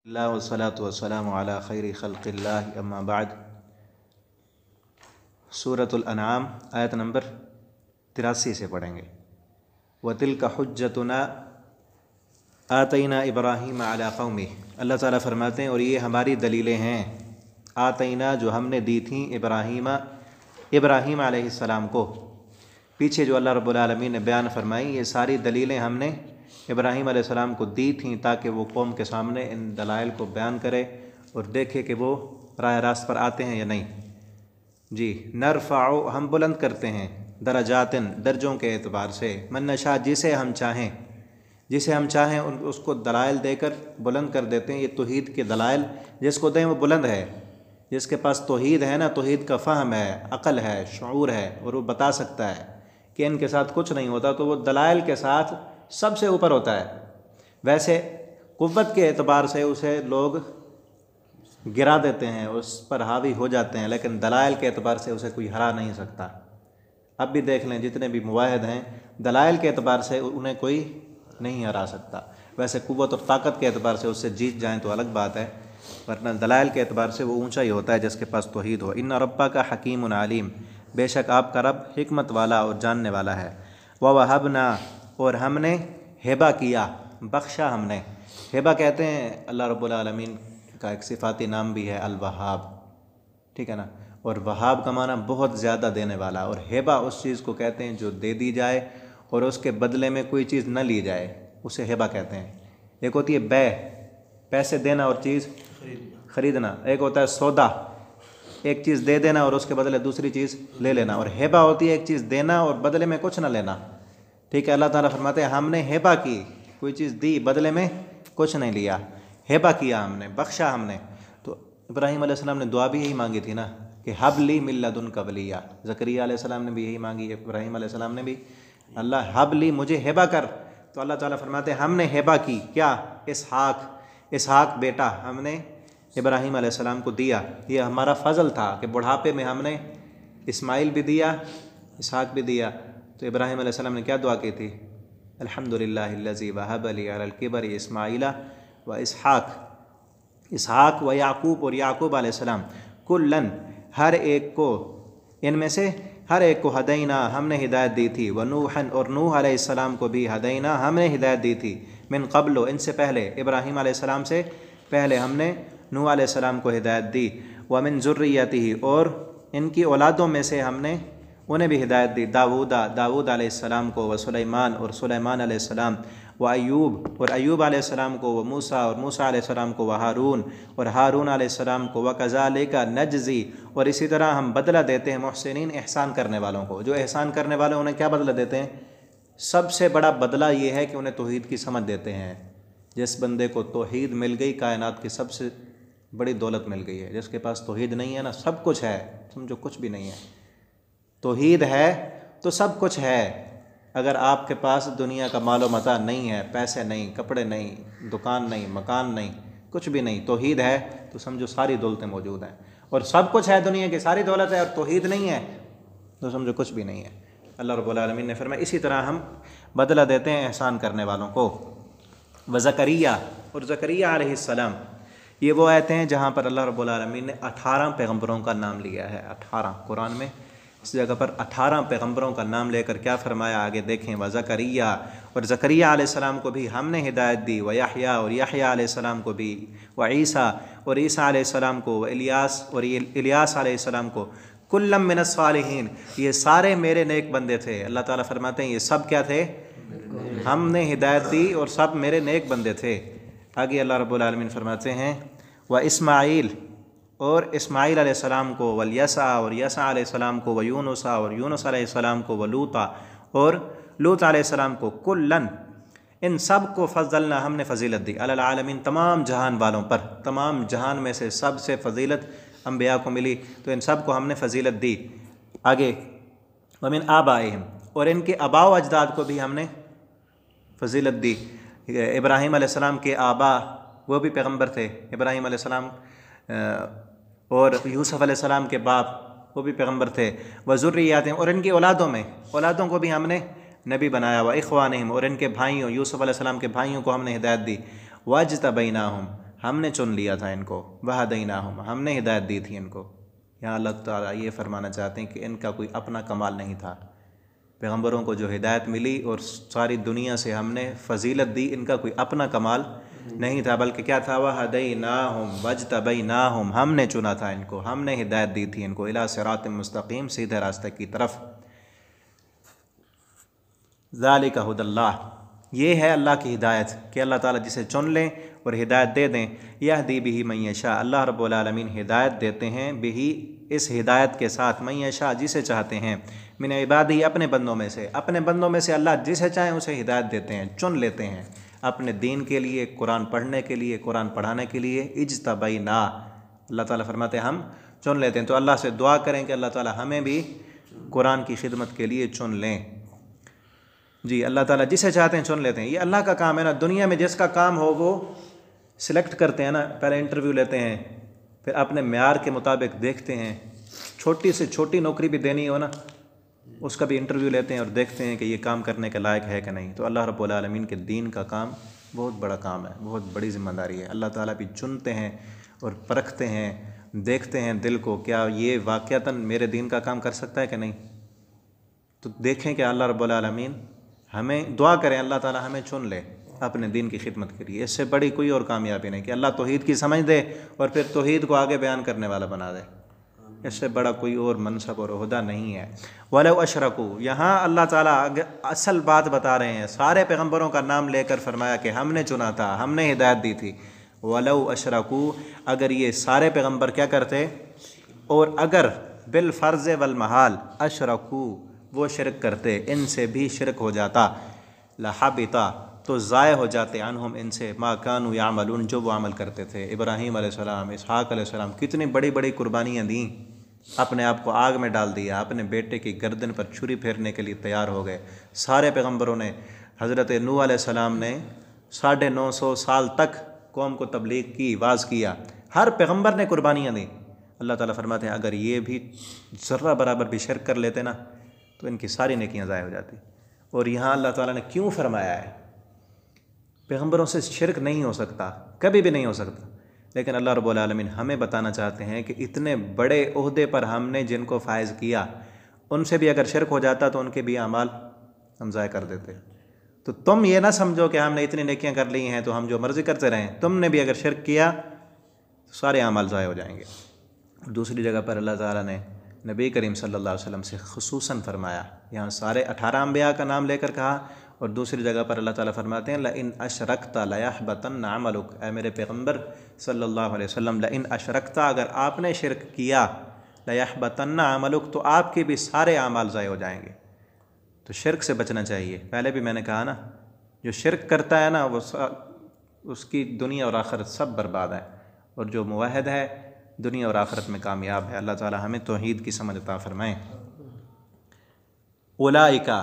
वस्सलातु वस्सलामु अला खैरि खल्क़िल्लाह अम्मा बाद। सूरतुल अनआम आयत नंबर 83 से पढ़ेंगे। वतिल्का हुज्जतुना आतैना इब्राहीम अला क़ौमी। अल्लाह ताला फरमाते हैं और ये हमारी दलीलें हैं, आतैना जो हमने दी थीं इब्राहीम अलैहिस्सलाम को। पीछे जो अल्लाह रब्बुल आलमीन ने बयान फरमाई, ये सारी दलीलें हमने इब्राहीम अलैहिस्सलाम को दी थीं ताकि वो कौम के सामने इन दलाइल को बयान करे और देखे कि वो राह रास्त पर आते हैं या नहीं। जी, नरफ़अउ हम बुलंद करते हैं, दरजातिन दर्जों के एतबार से, मन नशा जिसे हम चाहें उसको दलाइल देकर बुलंद कर देते हैं। ये तौहीद के दलाइल जिसको दें वो बुलंद है। जिसके पास तौहीद है ना, तौहीद का फ़हम है, अक़ल है, शऊर है और वो बता सकता है कि इनके साथ कुछ नहीं होता, तो वो दलाइल के साथ सबसे ऊपर होता है। वैसे क़ुव्वत के एतबार से उसे लोग गिरा देते हैं, उस पर हावी हो जाते हैं, लेकिन दलाइल के एतबार से उसे कोई हरा नहीं सकता। अब भी देख लें, जितने भी मुवाहिद हैं, दलाइल के एतबार से उन्हें कोई नहीं हरा सकता। वैसे क़ुव्वत और ताकत के एतबार से उससे जीत जाएँ तो अलग बात है, वरना दलाइल के एतबार से वो ऊँचा ही होता है जिसके पास तौहीद हो। इन्ना रब्बका हकीमुन अलीम, बेशक आपका रब हिकमत वाला और जानने वाला है। ववहबना, और हमने हेबा किया, बख्शा हमने। हेबा कहते हैं अल्लाह रब्बुल आलमीन का एक सिफ़ाती नाम भी है अल-वहाब, ठीक है ना। और वहाब का माना बहुत ज़्यादा देने वाला, और हेबा उस चीज़ को कहते हैं जो दे दी जाए और उसके बदले में कोई चीज़ न ली जाए, उसे हेबा कहते हैं। एक होती है बै, पैसे देना और चीज़ ख़रीदना। एक होता है सौदा, एक चीज़ दे देना और उसके बदले दूसरी चीज़ ले लेना। और हेबा होती है एक चीज़ देना और बदले में कुछ ना लेना, ठीक है। अल्लाह ताला फरमाते हैं हमने हेबा की, कोई चीज़ दी बदले में कुछ नहीं लिया, हेबा किया हमने, बख्शा हमने। तो इब्राहीम अलैहिस्सलाम ने दुआ भी यही मांगी थी ना कि हबली मिन लदुनका वलिया। ज़करिया अलैहिस्सलाम ने भी यही मांगी, इब्राहीम अलैहिस्सलाम ने भी, अल्लाह हबली, मुझे हेबा कर। तो अल्लाह ताला फरमाते हैं हमने हेबा की, क्या? इसहाक बेटा हमने इब्राहीम अलैहिस्सलाम को दिया। ये हमारा फ़ज़ल था कि बुढ़ापे में हमने इस्माइल भी दिया, इसहाक भी दिया। तो इब्राहीम अलैहिस्सलाम ने क्या दुआ की थी? अल्हम्दुलिल्लाहिल्लज़ी वहब ली अलल किबरि इस्माइला व इसहाक व याकूब, और याकूब अलैहिस्सलाम, कुल्लन हर एक को, इनमें से हर एक को, हदैना हमने हिदायत दी थी, व नूहन, और नूह अलैहिस्सलाम को भी हदैना हमने हिदायत दी थी, मिन क़ब्लो, इनसे पहले, इब्राहीम अलैहिस्सलाम से पहले हमने नूह अलैहिस्सलाम को हिदायत दी, व मिन ज़ुर्रियतिही, और इनकी औलादों में से हमने उन्हें भी हिदायत दी, दाऊद अलैहिस्सलाम को, व सुलेमान, और सुलेमान अलैहिस्सलाम, व अय्यूब, और अय्यूब अलैहिस्सलाम को, व मूसा, और मूसा अलैहिस्सलाम को, व हारून, और हारून अलैहिस्सलाम को, व कज़ालिका नजज़ी, और इसी तरह हम बदला देते हैं मुहसिनीन, एहसान करने वालों को। जो एहसान करने वाले उन्हें क्या बदला देते हैं? सबसे बड़ा बदला ये है कि उन्हें तौहीद की समझ देते हैं। जिस बंदे को तौहीद मिल गई, कायनात की सबसे बड़ी दौलत मिल गई है। जिसके पास तौहीद नहीं है ना, सब कुछ है, समझो कुछ भी नहीं है। तौहीद है तो सब कुछ है। अगर आपके पास दुनिया का मालो मता नहीं है, पैसे नहीं, कपड़े नहीं, दुकान नहीं, मकान नहीं, कुछ भी नहीं, तौहीद है तो समझो सारी दौलतें मौजूद हैं। और सब कुछ है, दुनिया की सारी दौलत है, और तौहीद नहीं है तो समझो कुछ भी नहीं है। अल्लाह रब्बुल आलमीन ने फरमाया इसी तरह हम बदला देते हैं एहसान करने वालों को। व ज़करिया, और ज़करिया अलैहिस्सलाम, ये वो आयतें हैं जहाँ पर अल्लाह रब्बुल आलमीन ने 18 पैगम्बरों का नाम लिया है। 18 कुरान में इस जगह पर 18 पैगम्बरों का नाम लेकर क्या फरमाया, आगे देखें। व ज़करिया, और ज़करिया अलैहिस्सलाम को भी हमने हिदायत दी, व याहया, और याहया अलैहिस्सलाम को भी, व ईसा, और ईसा अलैहिस्सलाम को, व इलियास, और इलियास अलैहिस्सलाम को, कुल्लम मिनस सालिहीन, ये सारे मेरे नेक बंदे थे। अल्लाह ताला फरमाते हैं ये सब क्या थे? हमने हिदायत दी और सब मेरे नेक बंदे थे। आगे अल्लाह रब्बुल आलमीन फरमाते हैं व इस्माईल, और इस्माईल अलैहिस्सलाम को, वल यसा, और यसा अलैहिस्सलाम को, व यूनुसा, और यूनुस अलैहिस्सलाम को, व लूता, और लूत अलैहिस्सलाम को, कुल्लन, इन सब को, फ़ज़लना हमने फ़जीलत दी, अलल आलमीन, तमाम जहान वालों पर। तमाम जहान में से सबसे फ़जीलत अम्बिया को मिली, तो इन सब को हमने फ़जीलत दी। आगे व मिन आबाइहिम, और इनके आबा व अजदाद को भी हमने फ़जीलत दी। इब्राहीम अलैहिस्सलाम के आबा वो भी पैगम्बर थे, इब्राहीम अलैहिस्सलाम, और यूसुफ़ अलैहिस्सलाम के बाप वो भी पैगम्बर थे। व ज़ुर्रिय्यातिहिम, और इनकी औलादों को भी हमने नबी बनाया। व इख़्वानिहिम, और इनके भाइयों, यूसुफ़ अलैहिस्सलाम के भाइयों को हमने हिदायत दी। वज्तबैनाहुम, हमने चुन लिया था इनको, वहदैनाहुम, हमने हिदायत दी थी इनको। यहाँ अल्लाह ताला ये फरमाना चाहते हैं कि इनका कोई अपना कमाल नहीं था। पैगम्बरों को जो हिदायत मिली और सारी दुनिया से हमने फजीलत दी, इनका कोई अपना कमाल नहीं था, बल्कि क्या था, वहदैनाहुम वज्तबैनाहुम, हमने चुना था इनको, हमने हिदायत दी थी इनको, इला सिरात मुस्तकीम, सीधे रास्ते की तरफ। ज़ालिका हुदल्लाह, ये है अल्लाह की हिदायत कि अल्लाह ताला जिसे चुन लें और हिदायत दे दें। यहदी बिही मन यशा, अल्लाह रब्बुल आलमीन हिदायत देते हैं, बिही, इस हिदायत के साथ, मन यशा, जिसे चाहते हैं, मिन इबादी, अपने बंदों में से, अपने बंदों में से अल्लाह जिसे चाहें उसे हिदायत देते हैं, चुन लेते हैं अपने दीन के लिए, कुरान पढ़ने के लिए, कुरान पढ़ाने के लिए। इज्तबैना, अल्लाह ताला फरमाते हैं हम चुन लेते हैं। तो अल्लाह से दुआ करें कि अल्लाह ताला हमें भी कुरान की खिदमत के लिए चुन लें। जी, अल्लाह ताला जिसे चाहते हैं चुन लेते हैं, ये अल्लाह का काम है ना। दुनिया में जिसका काम हो वो सिलेक्ट करते हैं ना, पहले इंटरव्यू लेते हैं, फिर अपने म्यार के मुताबिक देखते हैं। छोटी से छोटी नौकरी भी देनी हो ना, उसका भी इंटरव्यू लेते हैं और देखते हैं कि ये काम करने के लायक है कि नहीं। तो अल्लाह रब्बुल आलमीन के दीन का काम बहुत बड़ा काम है, बहुत बड़ी ज़िम्मेदारी है। अल्लाह ताला भी चुनते हैं और परखते हैं, देखते हैं दिल को, क्या ये वाक़यातन मेरे दीन का काम कर सकता है कि नहीं। तो देखें कि अल्लाह रब्बुल आलमीन हमें, दुआ करें अल्लाह ताला हमें चुन ले अपने दीन की खिदमत के लिए। इससे बड़ी कोई और कामयाबी नहीं कि अल्लाह तौहीद की समझ दे और फिर तौहीद को आगे बयान करने वाला बना दे। इससे बड़ा कोई और मनसब और ओहदा नहीं है। वलौ अशरकू, यहाँ अल्लाह ताला असल बात बता रहे हैं, सारे पैगम्बरों का नाम लेकर फरमाया कि हमने चुना था, हमने हिदायत दी थी। वलौ अशरकू, अगर ये सारे पैगम्बर क्या करते, और अगर बिल फ़र्ज़ वल महाल अशरकू, वो शिरक करते, इनसे भी शिरक हो जाता, लहबिता, तो ज़ाय हो जाते, अनहुम, इनसे, मा कानू यामलून, जो वो अमल करते थे। इब्राहीम अलैहिस्सलाम, इसहाक़ अलैहिस्सलाम, कितनी बड़ी बड़ी कुर्बानियाँ दी, अपने आप को आग में डाल दिया, अपने बेटे की गर्दन पर छुरी फेरने के लिए तैयार हो गए। सारे पैगम्बरों ने, हज़रत नूह अलैहिस्सलाम ने 950 साल तक कौम को तबलीग की, वाज़ किया, हर पैगम्बर ने कुर्बानियाँ दी। अल्लाह ताला फरमाते हैं अगर ये भी ज़र्रा बराबर भी शिरक कर लेते ना, तो इनकी सारी नेकियां ज़ाय हो जाती। और यहाँ अल्लाह ताला ने क्यों फरमाया है, पैगम्बरों से शिरक नहीं हो सकता, कभी भी नहीं हो सकता, लेकिन अल्लाह रब्बुल आलमीन हमें बताना चाहते हैं कि इतने बड़े ओहदे पर हमने जिनको फ़ाइज़ किया, उनसे भी अगर शिरक हो जाता तो उनके भी अमाल हम ज़ाय कर देते। तो तुम ये ना समझो कि हमने इतनी नेकियां कर ली हैं तो हम जो मर्ज़ी करते रहें, तुमने भी अगर शिरक किया तो सारे अमाल ज़ाय हो जाएंगे। दूसरी जगह पर अल्लाह ताला ने नबी करीम सल्लल्लाहु अलैहि वसल्लम से खुसूसन फरमाया, यहाँ सारे 18 अंबिया का नाम लेकर कहा, और दूसरी जगह पर अल्लाह ताला फरमाते हैं लइन अशरकता लयहबतन्न अमलुक, ऐ मेरे पैगम्बर सल्लल्लाहु अलैहि वसल्लम, लइन अशरकता, अगर आपने शिरक किया, लयहबतन्न अमलुक, तो आपके भी सारे अमाल ज़ाय हो जाएंगे। तो शिरक से बचना चाहिए। पहले भी मैंने कहा ना, जो शिरक करता है ना, वो उसकी दुनिया और आखिरत सब बर्बाद है, और जो मुवाहिद है दुनिया और आखिरत में कामयाब है। अल्लाह ताला हमें तौहीद की समझ अता फरमाएँ। उलाइका,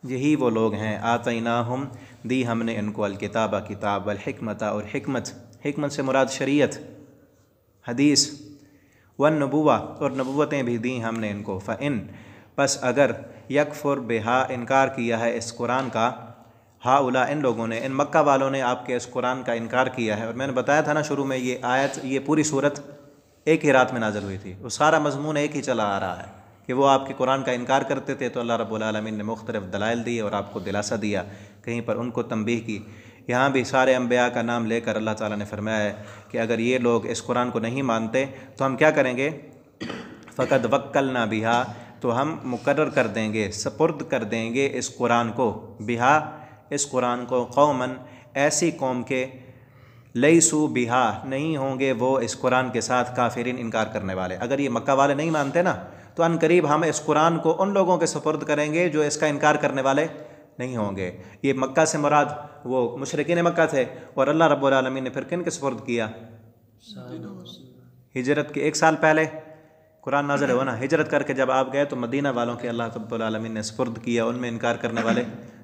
यही वो लोग हैं, आतैनाहुम, दी हमने इनको, अल किताबा, किताब, वल हिकमता, और हिकमत, हिकमत से मुराद शरीयत, हदीस, वन नबुवा, और नबुवतें भी दी हमने इनको। फ़इन, बस अगर, यकफुर बिहा, इनकार किया है इस कुरान का, हाउला, इन लोगों ने, इन मक्का वालों ने आपके इस कुरान का इनकार किया है। और मैंने बताया था ना शुरू में, ये आयत, ये पूरी सूरत एक ही रात में नाज़िल हुई थी, वो सारा मज़मून एक ही चला आ रहा है कि वो आपके कुरान का इनकार करते थे। तो अल्लाह रब्बुल आलमीन ने मुख्तलिफ़ दलाइल दिए और आपको दिलासा दिया, कहीं पर उनको तंबीह की। यहाँ भी सारे अंबिया का नाम लेकर अल्लाह ताला ने फरमाया है कि अगर ये लोग इस कुरान को नहीं मानते तो हम क्या करेंगे, फ़क़द वक्कलना बिहा, तो हम मुकर्रर कर देंगे, सपुर्द कर देंगे इस कुरान को, बिहा, इस कुरान को, कौमन, ऐसी कौम के, लईसू बिहा, नहीं होंगे वो इस कुरान के साथ, काफिरीन, इनकार करने वाले। अगर ये मक्का वाले नहीं मानते ना, तो अनकरीब हम इस कुरान को उन लोगों के सपुर्द करेंगे जो इसका इनकार करने वाले नहीं होंगे। ये मक्का से मुराद वो मुशरिकीन मक्का थे, और अल्लाह रब्बुल आलमीन ने फिर किन के सपुर्द किया, हिजरत के 1 साल पहले कुरान नाज़िल हुआ ना, हिजरत करके जब आप गए तो मदीना वालों के अल्लाह रब्बुल आलमीन ने सपुर्द किया, उनमें इनकार करने वाले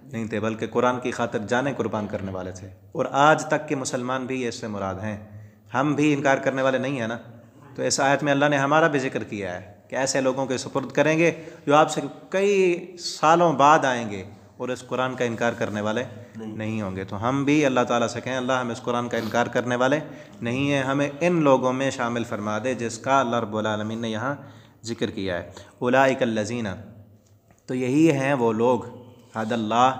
नहीं थे, बल्कि कुरान की खातिर जाने कुर्बान करने वाले थे। और आज तक के मुसलमान भी इससे मुराद हैं, हम भी इनकार करने वाले नहीं हैं ना। तो इस आयत में अल्लाह ने हमारा भी जिक्र किया है कि ऐसे लोगों के सुपुर्द करेंगे जो आपसे कई सालों बाद आएंगे और इस कुरान का इनकार करने वाले नहीं होंगे। तो हम भी अल्लाह ताला से कहें अल्लाह हम इस कुरान का इनकार करने वाले नहीं हैं, हमें इन लोगों में शामिल फरमा दे जिसका अल्लाह रब्बुल आलमीन ने यहाँ ज़िक्र किया है। उलाइकल लज़ीना, तो यही हैं वो लोग, हदल्लाह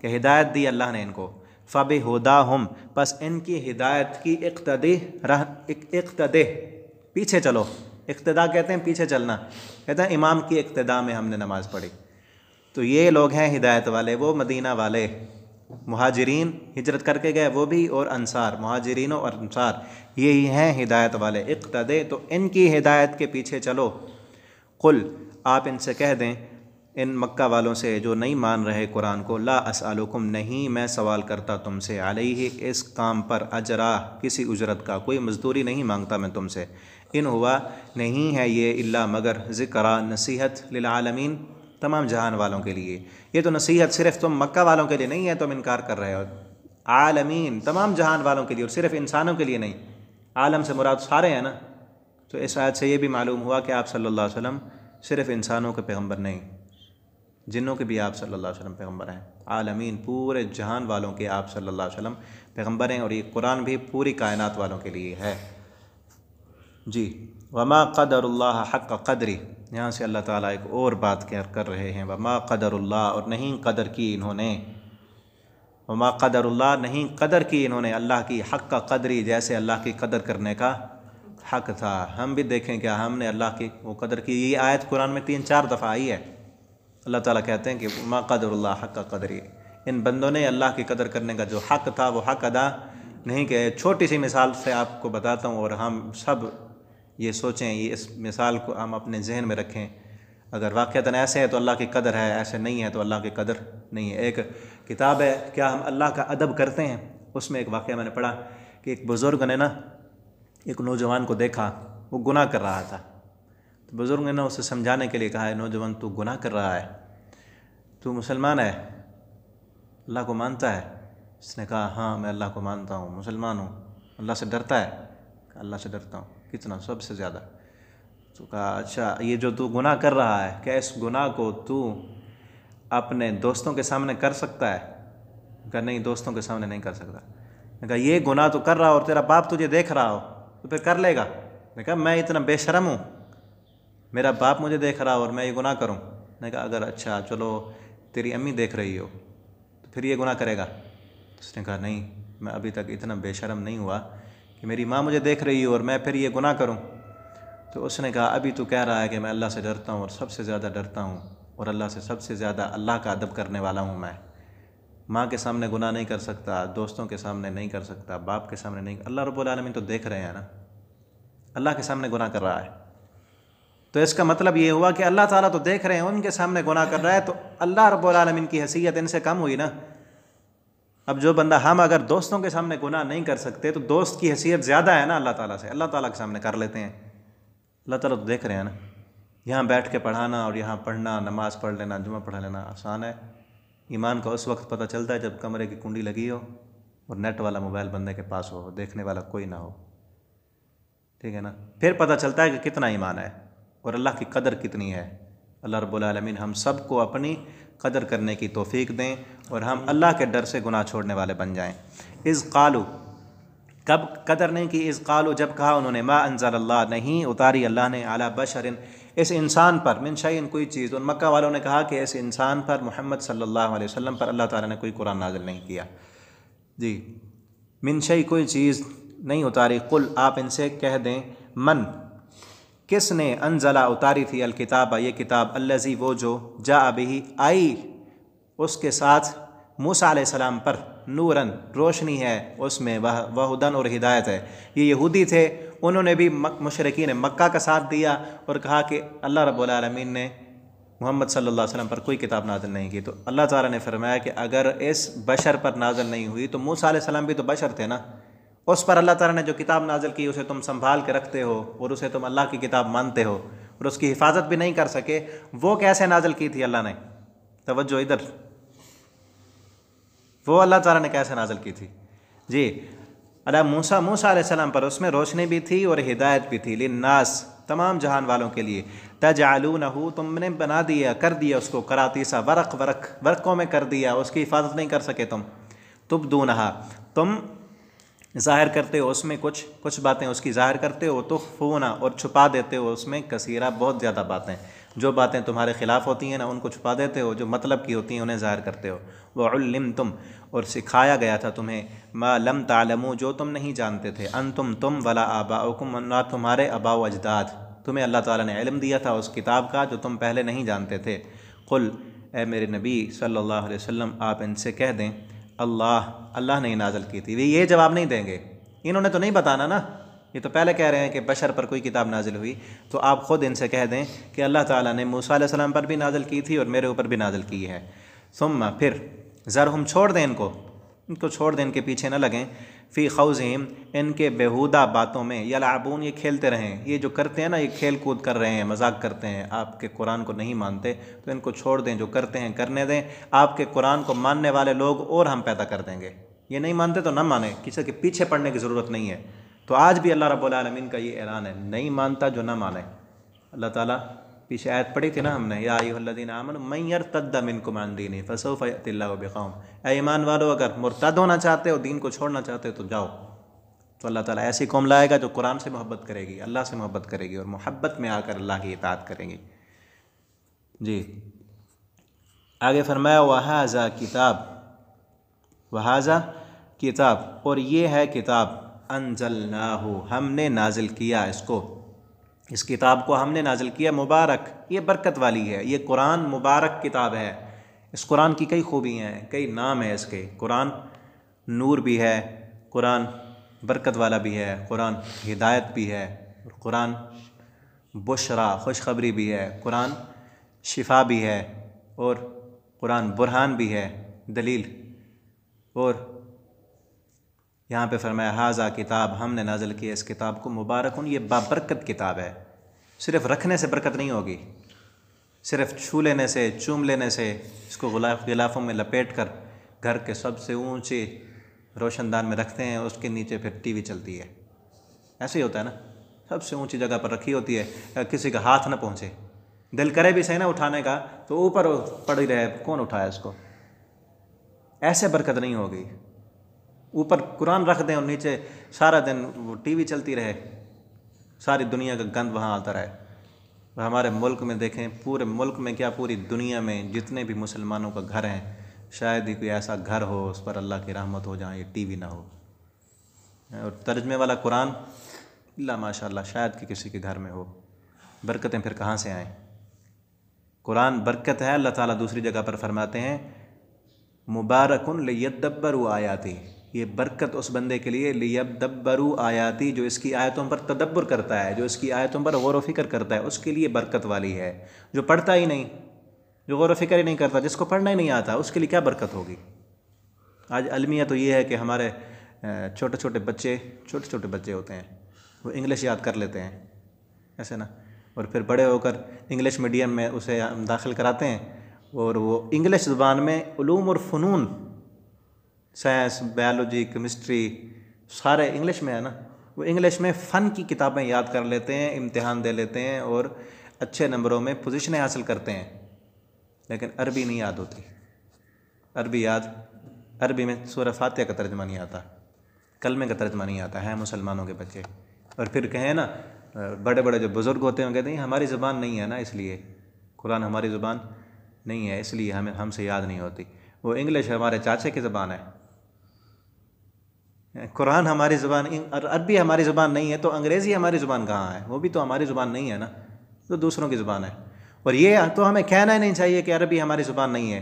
के हिदायत दी अल्लाह ने इनको, फ़बिहुदाहुम, बस इनकी हिदायत की इक़्तदे पीछे चलो। इक़्तिदा कहते हैं पीछे चलना, कहते हैं इमाम की इक़्तिदा में हमने नमाज़ पढ़ी। तो ये लोग हैं हिदायत वाले, वो मदीना वाले मुहाजिरीन हिजरत करके गए वो भी, और अंसार, मुहाजिरीन और अंसार यही हैं हिदायत वाले। इक़्तदे, तो इनकी हिदायत के पीछे चलो। कुल, आप इनसे कह दें, इन मक्का वालों से जो नहीं मान रहे कुरान को, ला असअलुकुम, नहीं मैं सवाल करता तुमसे, अलैहि, इस काम पर, अजरा, किसी उजरत का, कोई मजदूरी नहीं मांगता मैं तुमसे। इन हुआ, नहीं है ये, इल्ला मगर, ज़िक्रा, नसीहत, लिल आलमीन, तमाम जहान वालों के लिए। ये तो नसीहत सिर्फ़ तुम मक्का वालों के लिए नहीं है, तुम इनकार कर रहे हो, आलमीन, तमाम जहान वालों के लिए, और सिर्फ़ इंसानों के लिए नहीं। आलम से मुराद सारे हैं ना। तो इस आयत से ये भी मालूम हुआ कि आप सल्लल्लाहु अलैहि वसल्लम सिर्फ़ इंसानों के पैगम्बर नहीं, जिन्नों के भी आप सल्लल्लाहु अलैहि वसल्लम पैगम्बर हैं। आलमीन, पूरे जहान वालों के आप सल्लल्लाहु अलैहि वसल्लम पैगम्बर हैं, और ये कुरान भी पूरी कायनात वालों के लिए है जी। वमा क़दरुल्लाह हक़्क़ क़द्री, यहाँ से अल्लाह ताला एक और बात कर रहे हैं। वमा क़दरुल्लाह, और नहीं कदर की इन्होंने, वमा क़दरुल्लाह, नहीं कदर की इन्होंने अल्लाह की, हक़्क़ क़द्री, जैसे अल्लाह की कदर करने का हक़ था। हम भी देखें क्या हमने अल्लाह की वो कदर की। ये आयत कुरान में 3-4 दफ़ा आई है। अल्लाह ताला कहते हैं कि वमा क़दरुल्लाह हक़्क़ क़द्री, इन बंदों ने अल्लाह की कदर करने का जो हक़ था वो हक़ अदा नहीं किया। छोटी सी मिसाल से आपको बताता हूँ, और हम सब ये सोचें, ये इस मिसाल को हम अपने जहन में रखें। अगर वाक़तन ऐसे है तो अल्लाह की कदर है, ऐसे नहीं है तो अल्लाह की कदर नहीं है। एक किताब है क्या हम अल्लाह का अदब करते हैं, उसमें एक वाक़या मैंने पढ़ा कि एक बुज़ुर्ग ने ना एक नौजवान को देखा, वो गुनाह कर रहा था। तो बुज़ुर्ग ने ना उसे समझाने के लिए कहा, है नौजवान तू गुनाह कर रहा है, तू मुसलमान है, अल्लाह को मानता है? उसने कहा हाँ मैं अल्लाह को मानता हूँ, मुसलमान हूँ। अल्लाह से डरता है? अल्लाह से डरता हूँ। कितना? सबसे ज़्यादा। तो कहा अच्छा ये जो तू गुनाह कर रहा है, क्या इस गुनाह को तू अपने दोस्तों के सामने कर सकता है? कहा नहीं, दोस्तों के सामने नहीं कर सकता। मैं कहा ये गुनाह तो कर रहा हो और तेरा बाप तुझे देख रहा हो तो फिर कर लेगा? मैं कहा मैं इतना बेशरम हूँ, मेरा बाप मुझे देख रहा हो और मैं ये गुनाह करूँ? मैंने कहा अगर अच्छा चलो तेरी अम्मी देख रही हो तो फिर ये गुनाह करेगा? उसने कहा नहीं, मैं अभी तक इतना बेशरम नहीं हुआ कि मेरी माँ मुझे देख रही हो और मैं फिर ये गुनाह करूँ। तो उसने कहा अभी तो कह रहा है कि मैं अल्लाह से डरता हूँ और सबसे ज़्यादा डरता हूँ, और अल्लाह से सबसे ज़्यादा अल्लाह का अदब करने वाला हूँ मैं। माँ के सामने गुनाह नहीं कर सकता, दोस्तों के सामने नहीं कर सकता, बाप के सामने नहीं। अल्लाह रब्बुल आलमीन तो देख रहे हैं ना, अल्लाह के सामने गुनाह कर रहा है। तो इसका मतलब ये हुआ कि अल्लाह ताला तो देख रहे हैं, उनके सामने गुनाह कर रहा है, तो अल्लाह रब्बुल आलमीन की हैसियत इनसे कम हुई ना। अब जो बंदा, हम अगर दोस्तों के सामने गुनाह नहीं कर सकते तो दोस्त की हैसियत ज़्यादा है ना अल्लाह ताला से, अल्लाह ताला के सामने कर लेते हैं। अल्लाह ताला तो देख रहे हैं ना। यहाँ बैठ के पढ़ाना और यहाँ पढ़ना, नमाज़ पढ़ लेना, जुमा पढ़ लेना आसान है। ईमान का उस वक्त पता चलता है जब कमरे की कुंडी लगी हो और नेट वाला मोबाइल बंदे के पास हो, देखने वाला कोई ना हो, ठीक है ना। फिर पता चलता है कि कितना ईमान है और अल्लाह की कदर कितनी है। अल्लाह रब्बुल आलमीन हम सब को अपनी कदर करने की तौफीक दें और हम अल्लाह के डर से गुनाह छोड़ने वाले बन जाएं। इज़ क़ालू, कब कदर नहीं की? इज़ क़ालू, जब कहा उन्होंने, मा अंज़लल्लाह, नहीं उतारी अल्लाह ने, अला बशरिन, इस इंसान पर, मिन शैइन, कोई चीज़। उन मक्का वालों ने कहा कि इस इंसान पर, मोहम्मद सल्लल्लाहु अलैहि वसल्लम पर अल्लाह ताला ने कोई कुरान नाज़िल नहीं किया जी। मिन शै, कोई चीज़ नहीं उतारी। कुल, आप इनसे कह दें, मन, किसने, अनज़ला, उतारी थी, अल किताब, ये किताब, अल्लज़ी, वो जो, जा बिही, आई उसके साथ, मूसा अलैहिस्सलाम पर, नूरन, रोशनी है उसमें, वह हुदन, और हिदायत है। ये यहूदी थे, उन्होंने भी मुशरिकीन मक्का का साथ दिया और कहा कि अल्लाह रब्बुल आलमीन ने मोहम्मद सल्लल्लाहु अलैहि वसल्लम पर कोई किताब नाज़िल नहीं की। तो अल्लाह ताला ने फरमाया कि अगर इस बशर पर नाज़िल नहीं हुई तो मूसा अलैहिस्सलाम भी तो बशर थे ना, उस पर अल्लाह ताला ने जो किताब नाज़िल की उसे तुम संभाल के रखते हो और उसे तुम अल्लाह की किताब मानते हो और उसकी हिफाजत भी नहीं कर सके, वो कैसे नाज़िल की थी अल्लाह ने? तवज्जो इधर, वो अल्लाह ताला ने कैसे नाज़िल की थी जी? अला मूसा अलैहिस्सलाम पर उसमें रोशनी भी थी और हिदायत भी थी, लिन्नास, तमाम जहान वालों के लिए। तजअलूनहु, तुमने बना दिया, कर दिया उसको, करातीसा, वरक़, वरक़ों में कर दिया, उसकी हिफाजत नहीं कर सके तुम। तुबदूनहा, तुम ज़ाहिर करते हो उसमें कुछ बातें उसकी ज़ाहिर करते हो, तुख्फूना, और छुपा देते हो उसमें कसीरा, बहुत ज़्यादा बातें। जो बातें तुम्हारे ख़िलाफ़ होती हैं ना उनको छुपा देते हो, जो मतलब की होती हैं उन्हें ज़ाहिर करते हो। वउल्लिमतुम, और सिखाया गया था तुम्हें, मा लम तालमू, जो तुम नहीं जानते थे, अंतुम तुम, वला आबाउकुम, ना तुम्हारे अबा व अजदाद, तुम्हें अल्लाह ताला ने इल्म दिया था उस किताब का जो तुम पहले नहीं जानते थे। कुल, ए मेरे नबी सल्लल्लाहु अलैहि वसल्लम, आप इनसे कह दें अल्लाह ने नाज़िल की थी। वे ये जवाब नहीं देंगे, इन्होंने तो नहीं बताना ना, ये तो पहले कह रहे हैं कि बशर पर कोई किताब नाजिल हुई। तो आप ख़ुद इनसे कह दें कि अल्लाह ताला ने मूसा अलैहि सलाम पर भी नाजिल की थी और मेरे ऊपर भी नाजिल की है। सुम्मा, फिर ज़रहुम, छोड़ दें इनको छोड़ दें, इनके पीछे न लगें, फ़ी खौज़हिम, इनके बेहुदा बातों में, यलअबून, ये खेलते रहें। ये जो करते हैं ना, ये खेल कूद कर रहे हैं, मजाक करते हैं, आपके कुरान को नहीं मानते, तो इनको छोड़ दें, जो करते हैं करने दें। आपके कुरान को मानने वाले लोग और हम पैदा कर देंगे। ये नहीं मानते तो न माने, किसी के पीछे पड़ने की ज़रूरत नहीं है। तो आज भी अल्लाह रब्बुल आलमीन का ये ऐलान है, नहीं मानता जो ना माने। अल्लाह ताला, पीछे आयत पढ़ी थी ना हमने, या अय्युहल्लज़ीना आमनू मन यर्तद्द मिनकुम अन दीनिही फसौफ़ यअतिल्लाहु बिक़ौम, ऐ ईमान वालो, अगर मुर्तद होना चाहते हो, दीन को छोड़ना चाहते हो तो जाओ। तो अल्लाह ताला ऐसी कौम लाएगा जो कुरान से मोहब्बत करेगी, अल्लाह से मोहब्बत करेगी और मोहब्बत में आकर अल्लाह की इताअत करेंगी। जी, आगे फरमाया वहाज़ा किताब, वहाज़ा किताब, और ये है किताब, अंज़लनाहु, हमने नाजिल किया इसको, इस किताब को हमने नाजिल किया, मुबारक, ये बरकत वाली है, ये कुरान मुबारक किताब है। इस कुरान की कई खूबियाँ हैं, कई नाम है इसके। कुरान नूर भी है, कुरान बरकत वाला भी है, कुरान हिदायत भी है, कुरान बुशरा, खुशखबरी भी है, कुरान शिफा भी है, और कुरान बुरहान भी है, दलील। और यहाँ पे फरमाया हाज़ा किताब, हमने नाज़िल किया इस किताब को, मुबारकुन, ये बाबरकत किताब है। सिर्फ़ रखने से बरकत नहीं होगी, सिर्फ़ छू लेने से, चूम लेने से, इसको गिलाफ़ों में लपेट कर घर के सबसे ऊँचे रोशनदान में रखते हैं, उसके नीचे फिर टीवी चलती है। ऐसे ही होता है ना, सबसे ऊँची जगह पर रखी होती है, किसी का हाथ ना पहुँचे, दिल करे भी सही ना उठाने का तो ऊपर पड़ ही रहे, कौन उठाया इसको। ऐसे बरकत नहीं होगी। ऊपर कुरान रख दें और नीचे सारा दिन वो टीवी चलती रहे, सारी दुनिया का गंद वहाँ आता रहे। और हमारे मुल्क में देखें, पूरे मुल्क में क्या, पूरी दुनिया में जितने भी मुसलमानों का घर हैं, शायद ही कोई ऐसा घर हो उस पर अल्लाह की रहमत हो जहाँ ये टीवी ना हो। और तर्जमे वाला कुरान अल्लाह माशाअल्लाह शायद कि किसी के घर में हो। बरकतें फिर कहाँ से आएँ? कुरान बरकत है। अल्लाह ताला दूसरी जगह पर फरमाते हैं मुबारकुन लियद्दब्बरू आयाती, ये बरकत उस बंदे के लिए, लियद्दब्बरू आयाती, जो इसकी आयतों पर तदब्बर करता है, जो इसकी आयतों पर गौर व फिक्र करता है, उसके लिए बरकत वाली है। जो पढ़ता ही नहीं, जो गौर व फिक्र ही नहीं करता, जिसको पढ़ना ही नहीं आता, उसके लिए क्या बरकत होगी। आज अलमिया तो ये है कि हमारे छोटे छोटे बच्चे होते हैं, वो इंग्लिश याद कर लेते हैं, ऐसे ना, और फिर बड़े होकर इंग्लिश मीडियम में उसे दाखिल कराते हैं और वो इंग्लिश ज़ुबान में उलूम और फ़नून, साइंस, बायोलॉजी, केमिस्ट्री सारे इंग्लिश में है ना, वो इंग्लिश में फ़न की किताबें याद कर लेते हैं, इम्तिहान दे लेते हैं और अच्छे नंबरों में पोजीशनें हासिल करते हैं, लेकिन अरबी नहीं याद होती। अरबी में सूरह फातिहा का तर्जमा नहीं आता, कलमे का तर्जमा नहीं आता है मुसलमानों के बच्चे। और फिर कहें ना, बड़े बड़े जो बुज़ुर्ग होते हैं कहते हैं हमारी ज़ुबान नहीं है ना, इसलिए कुरान हमारी ज़ुबान नहीं है, इसलिए हमसे याद नहीं होती। वो इंग्लिश हमारे चाचे की ज़ुबान है, कुरान हमारी ज़ुबान, अरबी हमारी ज़ुबान नहीं है, तो अंग्रेज़ी हमारी ज़ुबान कहाँ है? वो भी तो हमारी ज़ुबान नहीं है ना, तो दूसरों की ज़ुबान है। और ये तो हमें कहना ही नहीं चाहिए कि अरबी हमारी ज़ुबान नहीं है।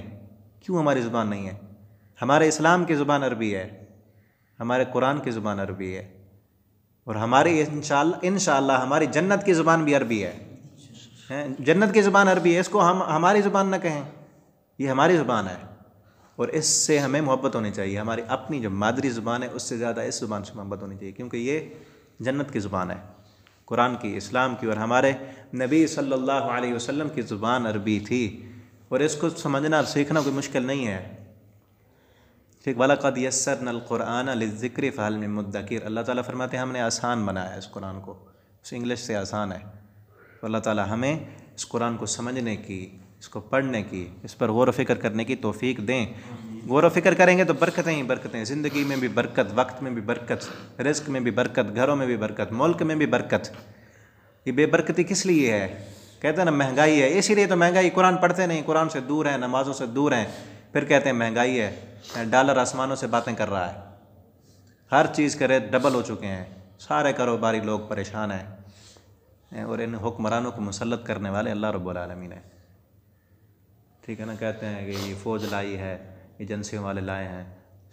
क्यों हमारी ज़ुबान नहीं है? हमारे इस्लाम की ज़ुबान अरबी है, हमारे कुरान की ज़ुबान अरबी है, और हमारी इंशाअल्लाह हमारी जन्नत की ज़ुबान भी अरबी है। जन्नत की ज़ुबान अरबी है, इसको हम हमारी ज़ुबान न कहें, ये हमारी ज़ुबान है और इससे हमें मोहब्बत होनी चाहिए। हमारी अपनी जो मादरी ज़ुबान है उससे ज़्यादा इस ज़ुबान से मोहब्बत होनी चाहिए, क्योंकि ये जन्नत की ज़ुबान है, कुरान की, इस्लाम की, और हमारे नबी सल्लल्लाहु अलैहि वसल्लम की ज़ुबान अरबी थी। और इसको समझना और सीखना कोई मुश्किल नहीं है। ठीक, वलक़द यस्सरनल क़ुरआन लिज़्ज़िक्रि फ़हल मिन मुद्दकिर, अल्लाह ताला फरमाते हैं हमने आसान बनाया इस कुरान को, इस इंग्लिश से आसान है। तो अल्लाह ताला हमें इस कुरान को समझने की, इसको पढ़ने की, इस पर गौर व फिक्र करने की तौफ़ीक दें। गौर व फिक्र करेंगे तो बरकतें ही बरकतें, ज़िंदगी में भी बरकत, वक्त में भी बरकत, रिज़्क़ में भी बरकत, घरों में भी बरकत, मुल्क में भी बरकत। ये बेबरकती किस लिए है? कहते हैं ना महंगाई है, इसीलिए तो महंगाई। कुरान पढ़ते नहीं, कुरान से दूर हैं, नमाज़ों से दूर हैं, फिर कहते हैं महंगाई है। डॉलर आसमानों से बातें कर रहा है, हर चीज़ के रेट डबल हो चुके हैं, सारे कारोबारी लोग परेशान हैं, और इन हुक्मरानों को मुसल्लत करने वाले अल्लाह रब्बुल आलमीन है। ठीक है ना, कहते हैं कि ये फ़ौज लाई है, एजेंसियों वाले लाए हैं,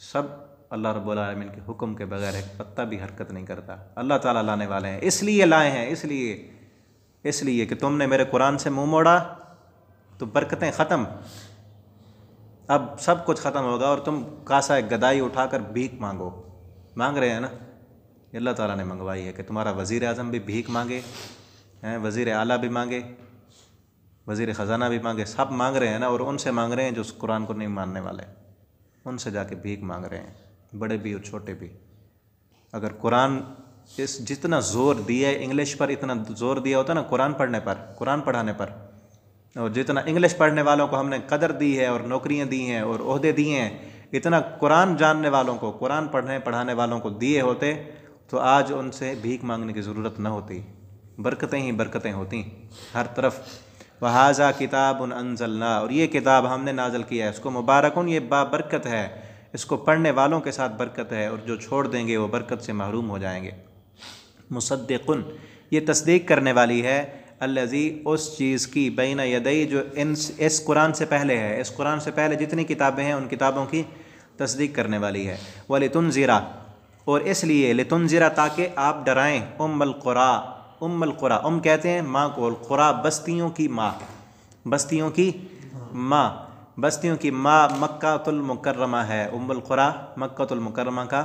सब अल्लाह रब्बुल आलमीन के हुक्म के बगैर एक पत्ता भी हरकत नहीं करता। अल्लाह ताला लाने वाले हैं, इसलिए लाए हैं, इसलिए कि तुमने मेरे कुरान से मुंह मोड़ा तो बरकतें ख़त्म, अब सब कुछ ख़त्म होगा और तुम कासा गदाई उठाकर भीख मांग रहे हैं ना। अल्लाह ताला ने मंगवाई है कि तुम्हारा वज़ीर आज़म भी भीख मांगे हैं, वज़ीर आला भी मांगे, वज़ीर ख़जाना भी मांगे, सब मांग रहे हैं ना। और उनसे मांग रहे हैं जो उस कुरान को नहीं मानने वाले, उनसे जाके भीख मांग रहे हैं, बड़े भी और छोटे भी। अगर कुरान इस जितना ज़ोर दिया है इंग्लिश पर, इतना ज़ोर दिया होता ना कुरान पढ़ने पर, कुरान पढ़ाने पर, और जितना इंग्लिश पढ़ने वालों को हमने कदर दी है और नौकरियां दी हैं और ओहदे दिए हैं, इतना कुरान जानने वालों को, कुरान पढ़ाने वालों को दिए होते तो आज उनसे भीख मांगने की ज़रूरत न होती, बरकतें ही बरकतें होती हर तरफ। वहाज़ा किताबुन अंज़लना, और ये किताब हमने नाज़ल किया है, इसको मुबारकुन, ये बाबरकत है, इसको पढ़ने वालों के साथ बरकत है, और जो छोड़ देंगे वो बरकत से महरूम हो जाएंगे। मुसद्दिकुन, ये तस्दीक करने वाली है, अल्लज़ी, उस चीज़ की, बैन यदई, जो इस कुरान से पहले है, इस कुरान से पहले जितनी किताबें हैं उन किताबों की तस्दीक करने वाली है। वलितुनज़िरा, और इसलिए लितुनज़िरा, ताकि आप डराएँ, उम्मुल क़ुरा, कहते हैं माँ को, क़ुरा बस्तियों की माँ, बस्तियों की माँ मक्कातुल मुकर्रमा है। उम्मुल क़ुरा मक्कातुल मुकर्रमा का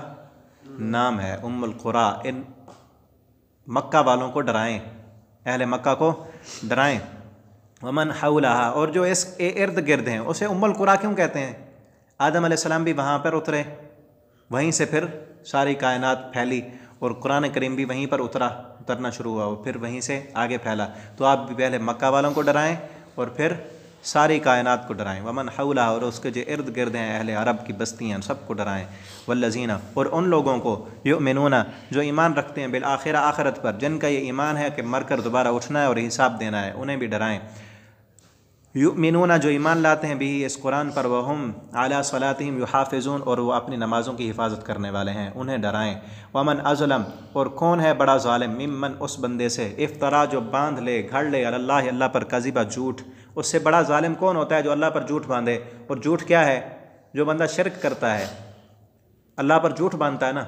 नाम है। उम्मुल क़ुरा, इन मक्का वालों को डराएं, अहले मक्का को डराएं। वमन हौलहा, और जो इस इर्द गिर्द हैं उसे उम्मुल क़ुरा क्यों कहते हैं? आदम अलैहिस्सलाम भी वहाँ पर उतरे, वहीं से फिर सारी कायनात फैली, और कुरान करीम भी वहीं पर उतरना शुरू हुआ, और फिर वहीं से आगे फैला। तो आप भी पहले मक्का वालों को डराएं और फिर सारी कायनात को डराएं। वमन हौला, और उसके जो इर्द गिर्द हैं अहले अरब की बस्तियाँ, सबको डराएं। वल्लज़ीना, और उन लोगों को, युमिनूना, जो ईमान रखते हैं, बिल आखिरा, आखिरत पर, जिनका ये ईमान है कि मरकर दोबारा उठना है और हिसाब देना है, उन्हें भी डराएं। युमिनूना, जो ईमान लाते हैं, भी इस कुरान पर, वहुम अला सलातिहिम युहाफ़िज़ून, और वो अपनी नमाज़ों की हिफाजत करने वाले हैं, उन्हें डराएं। वमन अज़लम, और कौन है बड़ा ज़ालिम, मिम्मन, उस बंदे से, इफ्तरा, जो बांध ले, घड़ ले, अल्लाह, अल्लाह पर, कज़िबा, झूठ। उससे बड़ा ज़ालिम कौन होता है? जो अल्लाह पर झूठ बांधे। और झूठ क्या है? जो बंदा शिरक करता है, अल्लाह पर झूठ बांधता है ना,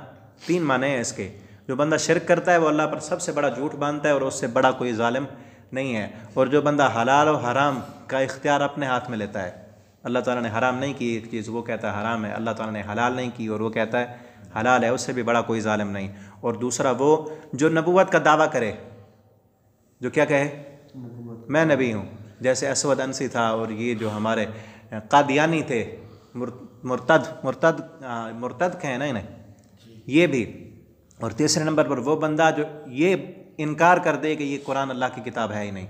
3 माने हैं इसके। जो बंदा शिरक करता है वो अल्लाह पर सबसे बड़ा झूठ बांधता है, और उससे बड़ा कोई ज़ालिम नहीं है। और जो बंदा हलाल और हराम का इख्तियार अपने हाथ में लेता है, अल्लाह ताला ने हराम नहीं की एक चीज़, वो कहता है हराम है, अल्लाह ताला ने हलाल नहीं की और वो कहता है हलाल है, उससे भी बड़ा कोई ज़ालिम नहीं। और दूसरा वो जो नबूवत का दावा करे, जो क्या कहे, मैं नबी हूँ, जैसे असवद अंसी था, और ये जो हमारे कादियानी थे, मुर्तद कहे ना इन्हें, ये भी। और तीसरे नंबर पर वो बंदा जो ये इनकार कर दे कि ये कुरान अल्लाह की किताब है ही नहीं,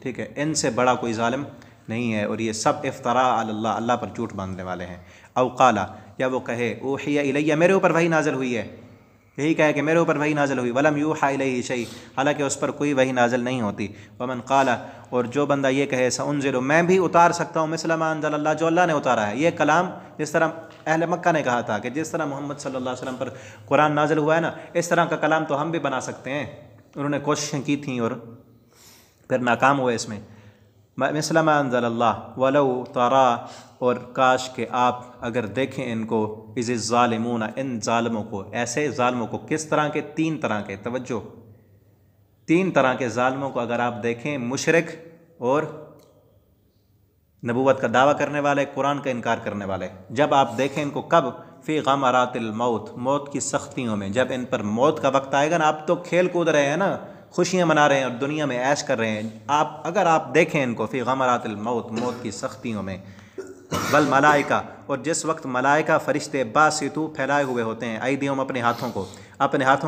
ठीक है, इनसे बड़ा कोई ज़ालिम नहीं है। और ये सब इफ्तरा अल्लाह, अल्लाह पर झूठ बांधने वाले हैं। अवकाला, या वो कहे, ऊहिया इलैया, मेरे ऊपर वही नाज़िल हुई है, यही कहे कि मेरे ऊपर वही नाज़िल हुई, वलम यूहा इलैहि शै, हालांकि उस पर कोई वही नाज़िल नहीं होती। वमन काला, और जो बंदा ये कहे, सउनज़िलु, मैं भी उतार सकता हूँ, मिस्ल मा अंज़ल अल्लाह, जो अल्लाह ने उतारा है। ये कलाम जिस तरह अहले मक्का ने कहा था कि जिस तरह मोहम्मद सल्लल्लाहु अलैहि वसल्लम पर कुरान नाज़िल हुआ है ना, इस तरह का कलाम तो हम भी बना सकते हैं। उन्होंने कोशिशें की थी और फिर नाकाम हुए इसमें। मिस्ल मा अंज़ल अल्लाह वलौ तरा, और काश के आप अगर देखें इनको, इज़ ज़ालिमूना, इन ज़ालिमों को, ऐसे ज़ालिमों को, किस तरह के, 3 तरह के, तवज्जो, 3 तरह के ज़ालिमों को अगर आप देखें, मुशरिक और नबूवत का दावा करने वाले, कुरान का इनकार करने वाले, जब आप देखें इनको, कब, फ़ी गमरातिल मौत, मौत की सख्तियों में, जब इन पर मौत का वक्त आएगा ना, आप तो खेल कूद रहे हैं ना, खुशियाँ मना रहे हैं और दुनिया में ऐश कर रहे हैं, आप अगर आप देखें इनको, फ़ी गमरातिल मौत, मौत की सख्तियों में, बल मलाइका, और जिस वक्त मलाइका फ़रिश्ते बासितू, फैलाए हुए होते हैं, ऐदियहुम, अपने हाथों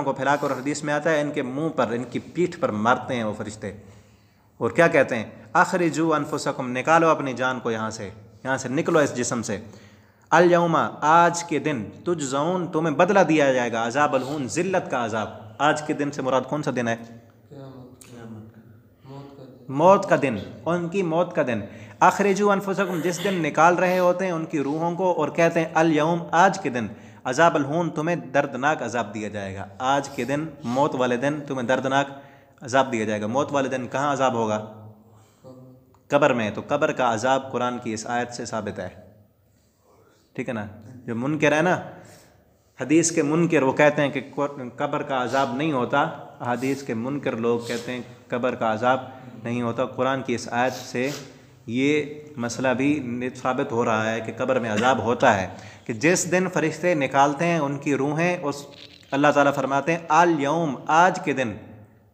को फैलाकर, हदीस में आता है इनके मुंह पर, इनकी पीठ पर मारते हैं वो फरिश्ते, और क्या कहते हैं, अखरिजू अनफुसकुम, निकालो अपनी जान को यहाँ से निकलो इस जिस्म से, अल यौमा आज के दिन तुजज़ौन तुम्हें बदला दिया जाएगा अज़ाब अल हून ज़िल्लत का अज़ाब। आज के दिन से मुराद कौन सा दिन है? मौत का दिन, उनकी मौत का दिन। अखरिजू अनफुसकुम जिस दिन निकाल रहे होते हैं उनकी रूहों को और कहते हैं अल यौम आज के दिन अज़ाब अल हून तुम्हें दर्दनाक अज़ाब दिया जाएगा। आज के दिन मौत वाले दिन तुम्हें दर्दनाक अज़ाब दिया जाएगा। मौत वाले दिन कहाँ अज़ाब होगा? कब्र में। तो कब्र का अज़ाब कुरान की इस आयत से साबित है, ठीक है ना। जो मुनकर है ना, हदीस के मुनकर, वो कहते हैं कि कब्र का अज़ाब नहीं होता। हदीस के मुनकर लोग कहते हैं कब्र का अज़ाब नहीं होता। कुरान की इस आयत से ये मसला भी साबित हो रहा है कि कब्र में अज़ाब होता है, कि जिस दिन फरिश्ते निकालते हैं उनकी रूहें, उस अल्लाह ताला फरमाते हैं अल यौम आज के दिन,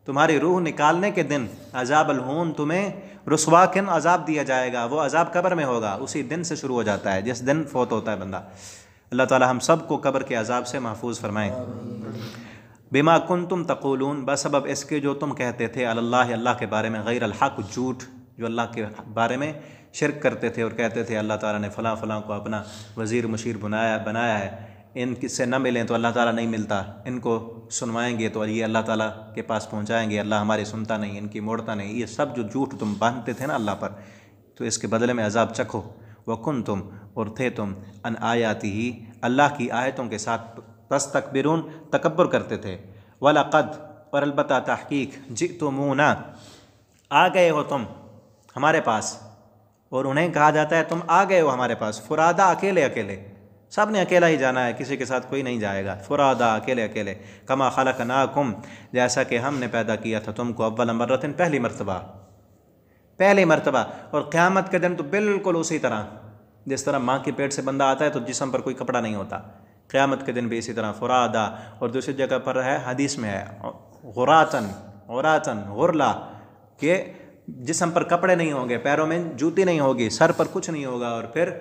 तुम्हारी रूह निकालने के दिन अज़ाब अल हून तुम्हें रुस्वाकिन अज़ाब दिया जाएगा। वो अज़ाब कब्र में होगा, उसी दिन से शुरू हो जाता है जिस दिन फ़ौत होता है बंदा। अल्लाह ताला हम सब को कब्र के अज़ाब से महफूज फरमाएँ। बिमा कुंतुम तक़ूलून बसबब इसके जो तुम कहते थे अल्लाह अल्लाह के बारे में, गैर अल हक़ झूठ, जो अल्लाह के बारे में शिरक करते थे और कहते थे अल्लाह ताला ने फ़लाँ फ़लाँ को अपना वज़ीर मुशीर बनाया है, इनसे न मिलें तो अल्लाह ताला नहीं मिलता, इनको सुनवाएंगे तो ये अल्लाह ताला के पास पहुँचाएँगे, अल्लाह हमारी सुनता नहीं, इनकी मोड़ता नहीं। ये सब जो झूठ तुम बांधते थे ना अल्लाह पर, तो इसके बदले में अज़ाब चखो। वकुन तुम और थे तुम अन आयाती ही अल्लाह की आयतों के साथ तस्तकबिरून तकब्बुर करते थे। वलक़द और अलबत्ता तहक़ीक़ जितुमूना आ गए हो तुम हमारे पास, और उन्हें कहा जाता है तुम आ गए हो हमारे पास फुरादा अकेले अकेले, सब ने अकेला ही जाना है, किसी के साथ कोई नहीं जाएगा। फुरादा अकेले अकेले, कमा खलक़नाकुम जैसा कि हमने पैदा किया था तुमको अव्वल मर्रतिन पहली मरतबा। और क़यामत के दिन तो बिल्कुल उसी तरह, जिस तरह माँ के पेट से बंदा आता है तो जिस्म पर कोई कपड़ा नहीं होता, क़यामत के दिन भी इसी तरह फुरादा। और दूसरी जगह पर है, हदीस में है गुरातन गुरला, के जिस्म पर कपड़े नहीं होंगे, पैरों में जूती नहीं होगी, सर पर कुछ नहीं होगा, और फिर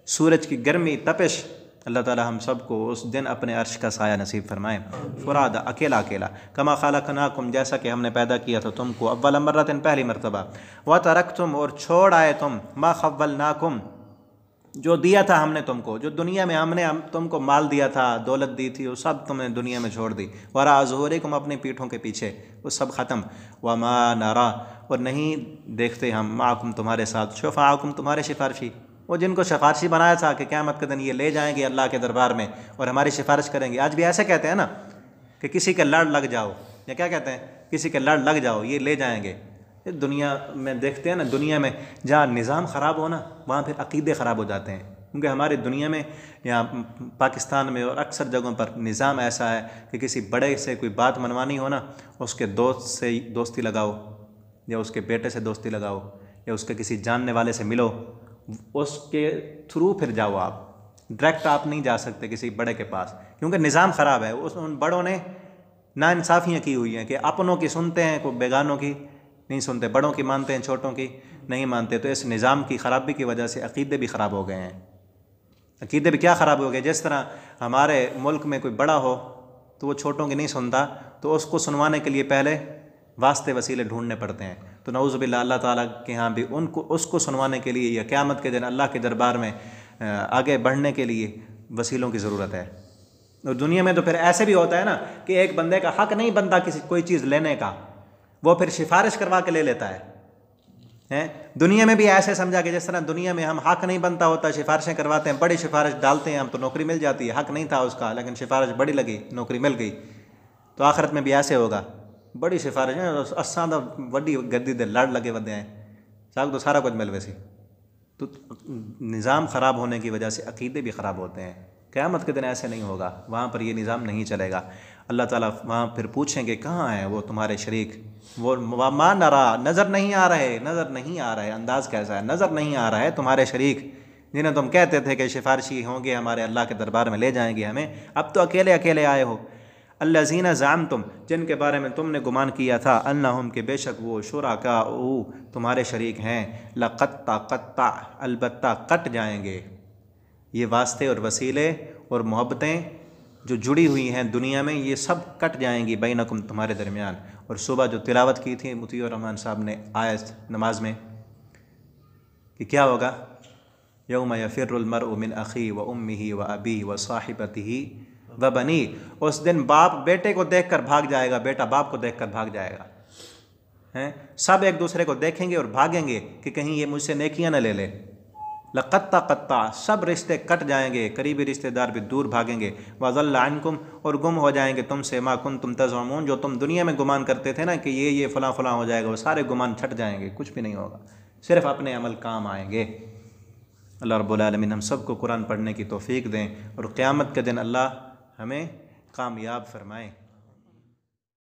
सूरज की गर्मी तपिश। अल्लाह ताला हम सबको उस दिन अपने अर्श का साया नसीब फरमाए। फुरादा अकेला अकेला, कमा खलक़नाकुम जैसा कि हमने पैदा किया था तुमको अव्वल मर्रतिन पहली मरतबा। व तरक्तुम और छोड़ आए तुम मा खव्वलनाकुम जो दिया था हमने तुमको, जो दुनिया में हमने तुमको माल दिया था, दौलत दी थी, वो सब तुमने दुनिया में छोड़ दी। वरा ज़ुहूरिकुम अपनी पीठों के पीछे, वो सब ख़त्म। व मा नरा और नहीं देखते हम माकुम तुम्हारे साथ शुफ़ाकुम तुम्हारे सिफारशी, वो जिनको सिफारशी बनाया था कि क़यामत के दिन ये ले जाएंगे अल्लाह के दरबार में और हमारी सिफारिश करेंगे। आज भी ऐसे कहते हैं ना कि किसी के लड़ लग जाओ, या क्या कहते हैं, किसी के लड़ लग जाओ, ये ले जाएंगे। दुनिया में देखते हैं ना, दुनिया में जहाँ निज़ाम ख़राब हो ना, वहाँ फिर अक़ीदे ख़राब हो जाते हैं। क्योंकि हमारी दुनिया में, यहाँ पाकिस्तान में और अक्सर जगहों पर निज़ाम ऐसा है कि किसी बड़े से कोई बात मनवानी हो ना, उसके दोस्त से दोस्ती लगाओ, या उसके बेटे से दोस्ती लगाओ, या उसके किसी जानने वाले से मिलो, उसके थ्रू फिर जाओ। आप डायरेक्ट आप नहीं जा सकते किसी बड़े के पास, क्योंकि निज़ाम ख़राब है। उन बड़ों ने नाइंसाफ़ियाँ की हुई हैं कि अपनों की सुनते हैं, कोई बेगानों की नहीं सुनते, बड़ों की मानते हैं, छोटों की नहीं मानते। तो इस निज़ाम की ख़राबी की वजह से अक़ीदे भी ख़राब हो गए हैं। अक़ीदे भी क्या ख़राब हो गए, जिस तरह हमारे मुल्क में कोई बड़ा हो तो वो छोटों की नहीं सुनता, तो उसको सुनवाने के लिए पहले वास्ते वसीले ढूंढने पड़ते हैं। तो नऊज़ु बिल्लाह अल्लाह ताला के यहाँ भी उसको सुनवाने के लिए या क़यामत के दिन अल्लाह के दरबार में आगे बढ़ने के लिए वसीलों की ज़रूरत है। और दुनिया में तो फिर ऐसे भी होता है ना कि एक बंदे का हक़ नहीं बनता किसी कोई चीज़ लेने का, वो फिर सिफारिश करवा के ले लेता है। दुनिया में भी ऐसे समझा कि जिस तरह दुनिया में हम हक़ नहीं बनता होता, सिफारिशें करवाते हैं, बड़ी सिफारिश डालते हैं हम तो नौकरी मिल जाती है। हक़ नहीं था उसका, लेकिन सिफारिश बड़ी लगी, नौकरी मिल गई। तो आखिरत में भी ऐसे होगा, बड़ी सिफारिश है, असां तो वड्डी गद्दी दे लड़ लगे वदे हैं, साग तो सारा कुछ मिल वैसी। तो निज़ाम ख़राब होने की वजह से अक़ीदे भी ख़राब होते हैं। क़यामत के दिन ऐसे नहीं होगा, वहाँ पर ये निज़ाम नहीं चलेगा। अल्लाह ताला वहाँ फिर पूछेंगे कहाँ हैं वो तुम्हारे शरीक, वो मा नरा नज़र नहीं आ रहे। अंदाज़ कैसा है, नज़र नहीं आ रहा है तुम्हारे शरीक जिन्हें तुम कहते थे कि सिफारशी होंगे, हमारे अल्लाह के दरबार में ले जाएंगे हमें, अब तो अकेले अकेले आए हो। अल्लज़ीना ज़ामतुम जिनके बारे में तुमने गुमान किया था, अन्नहुम के बेशक वो शुरका तुम्हारे शरीक हैं, लक़त्ता अलबत्ता कट जाएंगे। ये वास्ते और वसीले और मोहब्बतें जो जुड़ी हुई हैं दुनिया में, ये सब कट जाएंगी बैनकुम तुम्हारे दरमियान। और सुबह जो तिलावत की थी मुतीउर रहमान साहब ने आयत नमाज में कि क्या होगा, यौम यफ़िर्रुल मर्उ मिन अख़ी व उम्मिही व अबीही व साहिबतिही व बनी। उस दिन बाप बेटे को देखकर भाग जाएगा, बेटा बाप को देखकर भाग जाएगा। हैं, सब एक दूसरे को देखेंगे और भागेंगे कि कहीं ये मुझसे नेकियां न ले ले। लक़त्ता क़त्ता, सब रिश्ते कट जाएंगे, करीबी रिश्तेदार भी दूर भागेंगे। वज़ल्ल अन्कुम, और गुम हो जाएंगे तुमसे, मा कुंतुम तज़अमून, जो तुम दुनिया में गुमान करते थे ना कि ये फ़लाँ फ़लाँ हो जाएगा, वो सारे गुमान छट जाएंगे, कुछ भी नहीं होगा, सिर्फ अपने अमल काम आएंगे। अल्लाह रब्बुल आलमीन हम सबको कुरान पढ़ने की तौफ़ीक दें और क़यामत के दिन अल्लाह हमें कामयाब फरमाएँ।